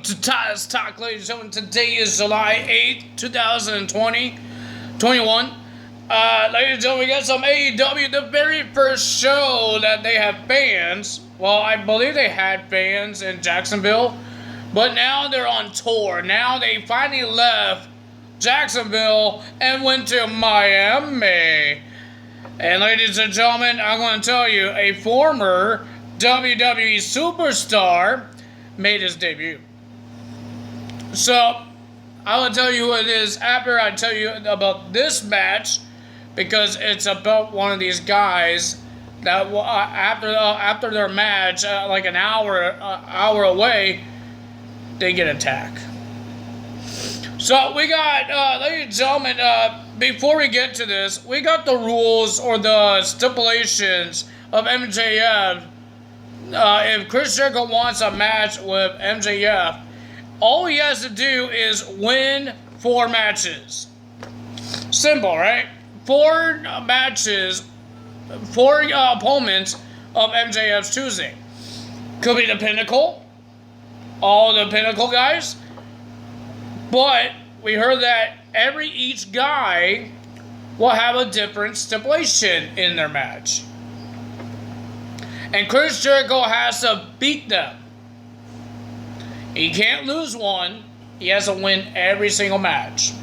To Titus Talk, ladies and gentlemen. Today is July 8th, 2020, 21. Ladies and gentlemen, we got some AEW, the very first show that they have fans. Well, I believe they had fans in Jacksonville, but now they're on tour. Now they finally left Jacksonville and went to Miami. And ladies and gentlemen, I'm going to tell you, a former WWE superstar made his debut. So, I will tell you who it is after I tell you about this match, because it's about one of these guys that after their match, like an hour away, they get attacked. So we got, ladies and gentlemen, before we get to this, we got the rules or the stipulations of MJF. If Chris Jericho wants a match with MJF, all he has to do is win 4 matches. Simple, right? 4 matches, 4 opponents of MJF's choosing. Could be the Pinnacle, all the Pinnacle guys. But we heard that each guy will have a different stipulation in their match. And Chris Jericho has to beat them. He can't lose one. He has to win every single match.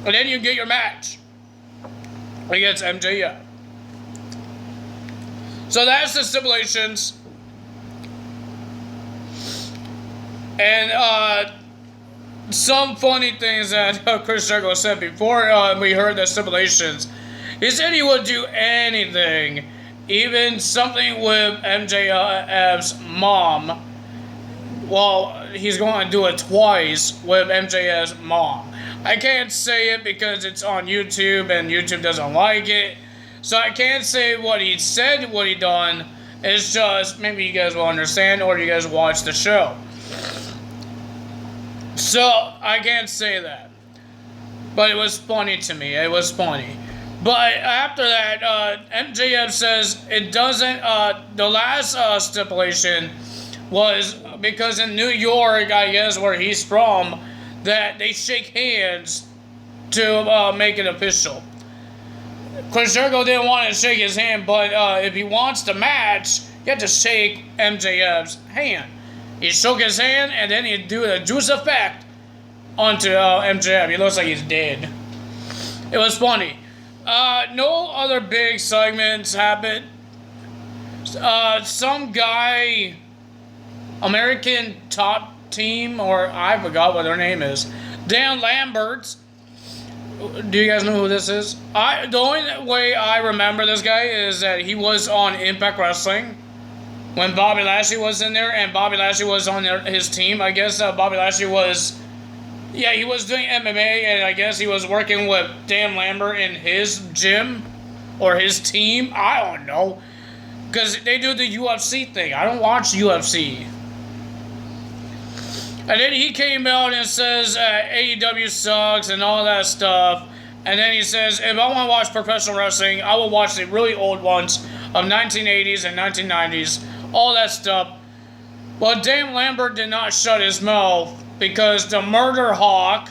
And then you get your match against MJF. So that's the stipulations. And some funny things that Chris Jericho said before we heard the stipulations. He said he would do anything, even something with MJF's mom. Well, he's going to do it twice with MJF's mom. I can't say it because it's on YouTube and YouTube doesn't like it. So I can't say what he said, what he done. It's just, maybe you guys will understand or you guys watch the show. So, I can't say that. But it was funny to me. It was funny. But after that, MJF says it doesn't, the last stipulation was because in New York, I guess, where he's from, that they shake hands to make it official. Chris Jericho didn't want to shake his hand, but if he wants to match, you have to shake MJF's hand. He shook his hand, and then he do the juice effect onto MJF. He looks like he's dead. It was funny. No other big segments happened. Some guy, American Top Team, or I forgot what their name is, Dan Lambert. Do you guys know who this is? The only way I remember this guy is that he was on Impact Wrestling when Bobby Lashley was in there, and Bobby Lashley was on his team. I guess Bobby Lashley was, he was doing MMA, and I guess he was working with Dan Lambert in his gym or his team. I don't know, because they do the UFC thing. I don't watch UFC. And then he came out and says AEW sucks and all that stuff. And then he says, if I want to watch professional wrestling, I will watch the really old ones of 1980s and 1990s. All that stuff. Well, Dan Lambert did not shut his mouth because the Murder Hawk,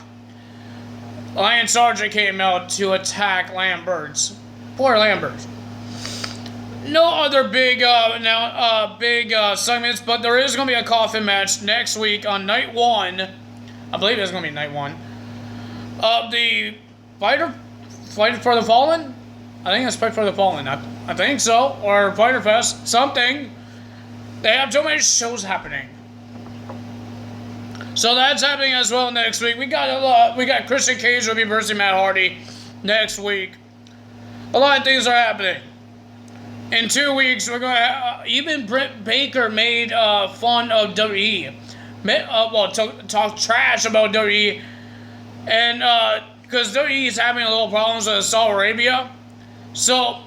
Lion Sergeant, came out to attack Lambert's. Poor Lambert. No other big segments, but there is going to be a coffin match next week on night 1. I believe it's going to be night 1 of the Fight for the Fallen. I think it's Fight for the Fallen. I think so, or Fighter Fest, something. They have so many shows happening. So that's happening as well next week. We got Christian Cage will be versus Matt Hardy next week. A lot of things are happening. In 2 weeks, we're going to even Britt Baker made fun of WWE. Talk trash about WWE. And because WWE is having a little problems with Saudi Arabia. So,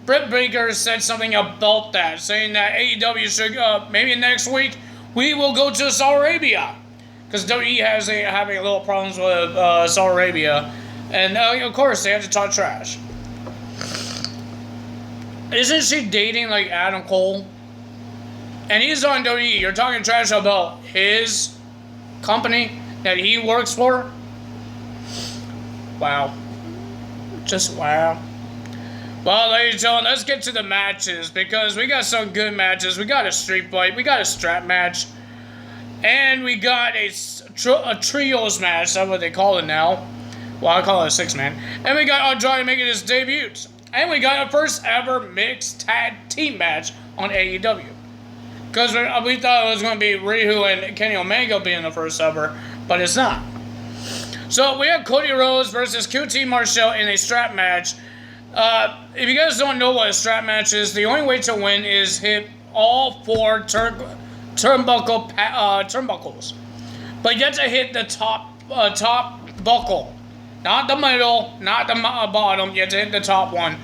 Britt Baker said something about that, saying that AEW should, maybe next week, we will go to Saudi Arabia. Because WWE has having a little problems with Saudi Arabia. And, of course, they have to talk trash. Isn't she dating, like, Adam Cole? And he's on WWE. You're talking trash about his company that he works for. Wow. Just wow. Well, ladies and gentlemen, let's get to the matches because we got some good matches. We got a street fight, we got a strap match, and we got a trios match. That's what they call it now. Well, I call it a 6-man. And we got Andrade making his debut. And we got a first ever mixed tag team match on AEW. Because we thought it was going to be Ryu and Kenny Omega being the first ever, but it's not. So we have Cody Rhodes versus QT Marshall in a strap match. If you guys don't know what a strap match is, the only way to win is hit all 4 turnbuckles. But you have to hit the top buckle. Not the middle, not the bottom. You have to hit the top one.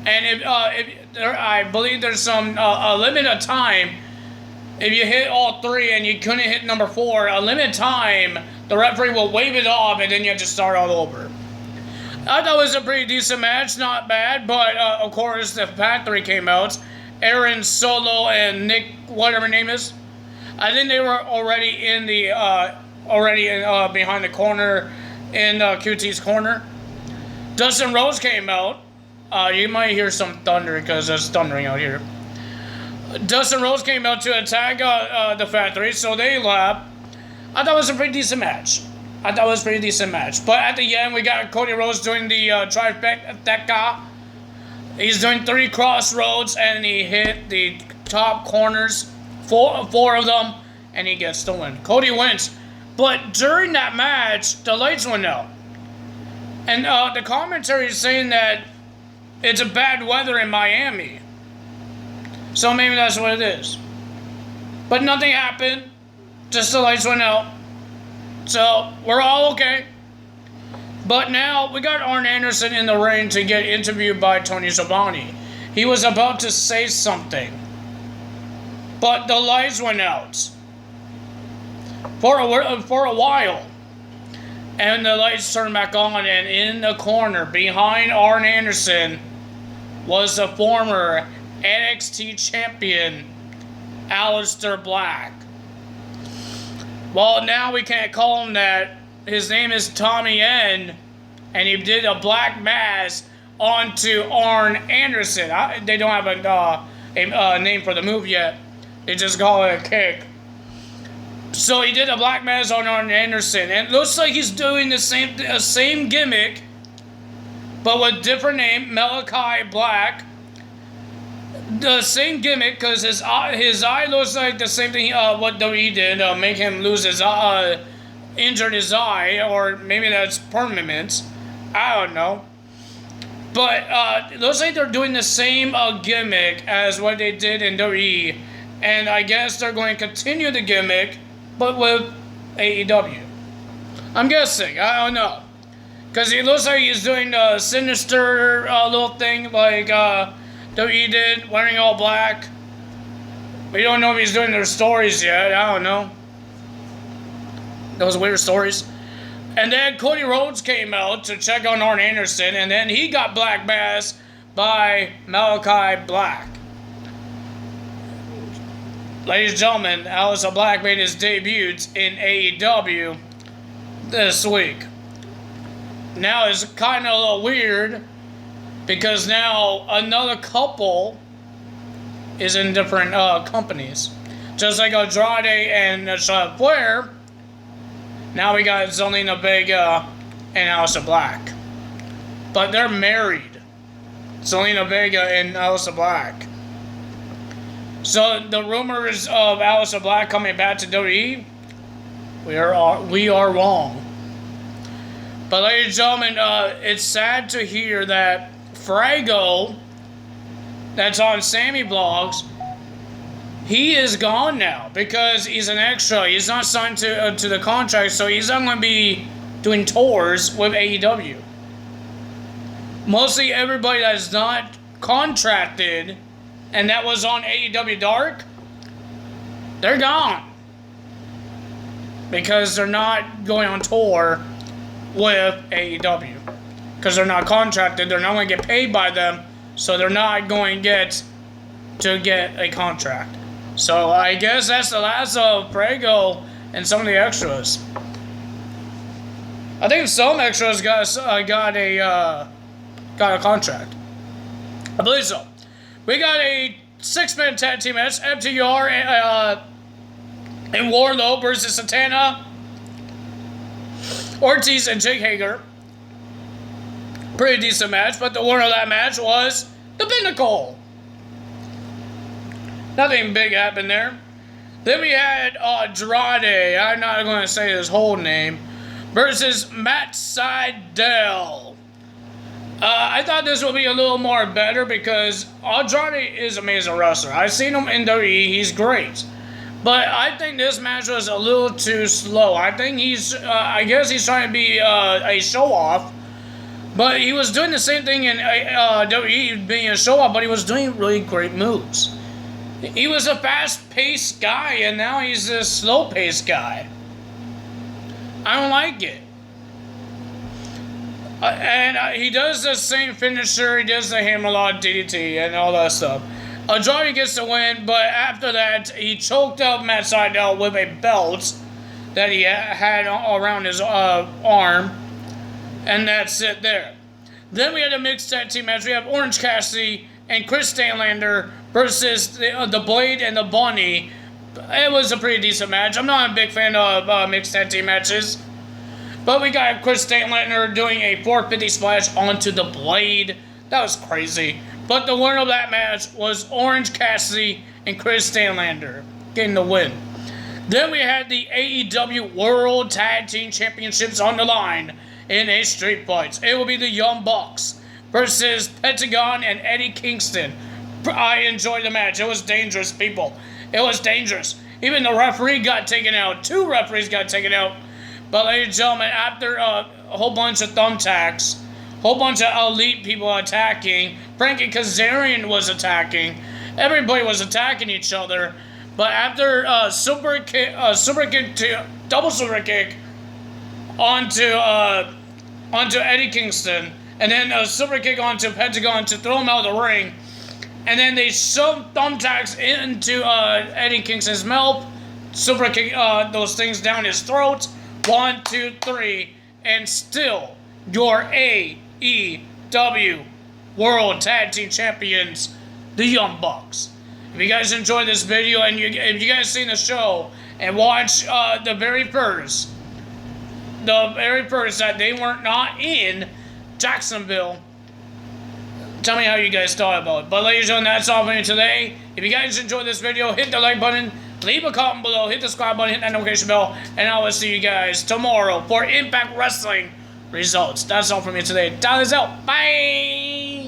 And I believe there's a limit of time. If you hit all 3 and you couldn't hit number 4, a limit time, the referee will wave it off and then you have to start all over. I thought it was a pretty decent match, not bad, but of course the factory came out. Aaron Solo and Nick, whatever her name is. I think they were already in the behind the corner in QT's corner. Dustin Rhodes came out. You might hear some thunder because it's thundering out here. Dustin Rhodes came out to attack the factory, so they left. I thought it was a pretty decent match. But at the end, we got Cody Rhodes doing the trifecta. He's doing 3 crossroads, and he hit the top corners, four of them, and he gets the win. Cody wins. But during that match, the lights went out. And the commentary is saying that it's a bad weather in Miami. So maybe that's what it is. But nothing happened. Just the lights went out. So we're all okay. But now we got Arn Anderson in the ring to get interviewed by Tony Schiavone. He was about to say something. But the lights went out. For a while. And the lights turned back on, and in the corner behind Arn Anderson was the former NXT champion Aleister Black. Well, now we can't call him that. His name is Tommy N, and he did a black mask onto Arn Anderson. They don't have a name for the move yet. They just call it a kick. So he did a black mask on Arn Anderson, and it looks like he's doing the same gimmick, but with different name, Malachi Black. The same gimmick, because his eye looks like the same thing what WWE did, make him lose his injured his eye, or maybe that's permanent. I don't know. But it looks like they're doing the same gimmick as what they did in WWE, and I guess they're going to continue the gimmick, but with AEW. I'm guessing. I don't know. Because he looks like he's doing the sinister little thing like WWE did, wearing all black. We don't know if he's doing their stories yet. I don't know. Those weird stories. And then Cody Rhodes came out to check on Arn Anderson, and then he got black masked by Malachi Black. Ladies and gentlemen, Aleister Black made his debut in AEW this week. Now it's kind of a little weird because now another couple is in different companies. Just like Andrade and Flair, now we got Zelina Vega and Aleister Black. But they're married. Zelina Vega and Aleister Black. So the rumors of Aleister Black coming back to WWE, we are wrong. But ladies and gentlemen, it's sad to hear that Frago, that's on Sammy Blogs, he is gone now because he's an extra. He's not signed to the contract, so he's not going to be doing tours with AEW. Mostly everybody that's not contracted and that was on AEW Dark, they're gone. Because they're not going on tour with AEW. Because they're not contracted, they're not going to get paid by them, so they're not going to get a contract. So I guess that's the last of Prego and some of the extras. I think some extras got a contract. I believe so. We got a 6-man tag team match: FTR and Wardlow versus Santana, Ortiz, and Jake Hager. Pretty decent match, but the winner of that match was the Pinnacle. Nothing big happened there. Then we had Andrade, I'm not going to say his whole name, versus Matt Sydal. I thought this would be a little more better because Andrade is an amazing wrestler. I've seen him in WWE, he's great. But I think this match was a little too slow. I think I guess he's trying to be a show-off. But he was doing the same thing in WWE, being a show-off, but he was doing really great moves. He was a fast-paced guy, and now he's a slow-paced guy. I don't like it. He does the same finisher, he does the Hammerlock DDT and all that stuff. Andrade gets the win, but after that, he choked out Matt Sydal with a belt that he had around his arm. And that's it there. Then we had a mixed tag team match. We have Orange Cassidy and Chris Stanlander versus the Blade and the Bunny. It was a pretty decent match. I'm not a big fan of mixed tag team matches. But we got Chris Stanlander doing a 450 splash onto the Blade. That was crazy. But the winner of that match was Orange Cassidy and Chris Stanlander getting the win. Then we had the AEW World Tag Team Championships on the line in a street fight. It will be the Young Bucks versus Pentagon and Eddie Kingston. I enjoyed the match. It was dangerous, people. It was dangerous. Even the referee got taken out. 2 referees got taken out. But ladies and gentlemen, after a whole bunch of thumbtacks, whole bunch of elite people attacking, Frankie Kazarian was attacking, everybody was attacking each other. But after double super kick onto Eddie Kingston, and then a super kick onto Pentagon to throw him out of the ring, and then they shoved thumbtacks into Eddie Kingston's mouth, super kick those things down his throat. 1, 2, 3, and still your AEW World Tag Team Champions, the Young Bucks. If you guys enjoyed this video and if you guys seen the show and watch the very first that they weren't not in Jacksonville, tell me how you guys thought about it. But ladies and gentlemen, that's all for me today. If you guys enjoyed this video, hit the like button, leave a comment below, hit the subscribe button, hit that notification bell, and I will see you guys tomorrow for Impact Wrestling results. That's all for me today. Tyler's out. Bye!